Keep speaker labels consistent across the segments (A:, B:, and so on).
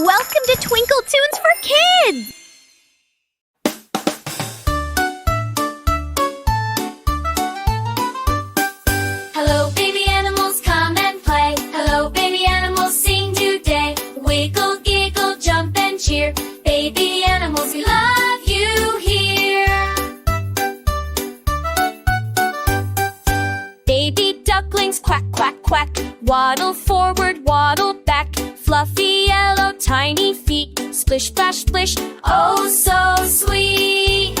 A: Welcome to Twinkle Tunes for Kids!
B: Hello, baby animals, come and play. Hello, baby animals, sing today. Wiggle, giggle, jump and cheer. Baby animals, we love you here. Baby ducklings, quack, quack, quack. Waddle forward, waddle back. Fluffy yellow tiny feet. Splish, splash, splish, oh so sweet.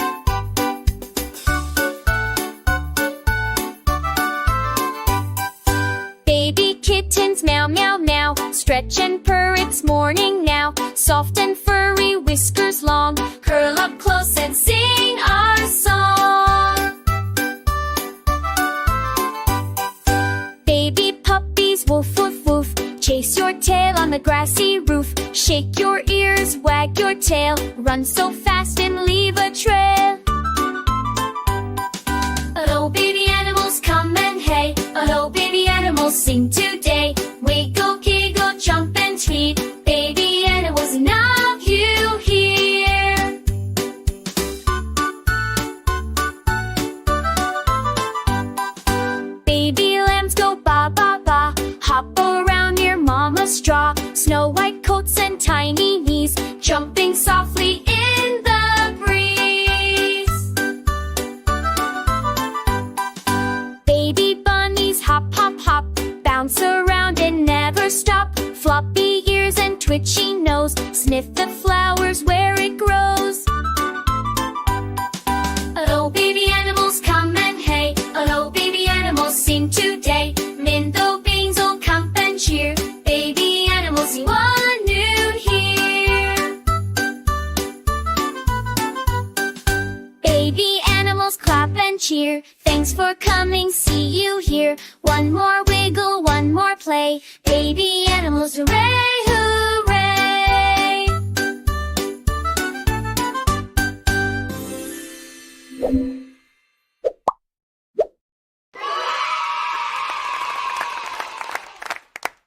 B: Baby kittens, meow, meow, meow. Stretch and purr, it's morning now. Soft and furry, whiskers long. Curl up close and sing our song. Baby puppies, woof, woof, woof. Chase your tail on the grassy roof. Shake your ears, wag your tail. Run so fast and leave a trail. Hello, baby animals, come and hey. Hello, baby animals, sing today. Wiggle, giggle, jump and tweet. Baby animals, now you here. Baby lambs go ba ba ba. Hop around near mama's straw. Snow white coats and tiny knees. Jumping softly in the breeze. Baby bunnies hop, hop, hop. Bounce around and never stop. Floppy ears and twitchy nose. Sniff the flowers where it grows. Hello, baby animals, come and hey. Hello, baby animals, sing today. Minto beans will come and cheer. Baby animals, you are new here. Baby animals, clap and cheer. Thanks for coming, see you here. One more wiggle, one more play. Baby animals, hooray, hooray!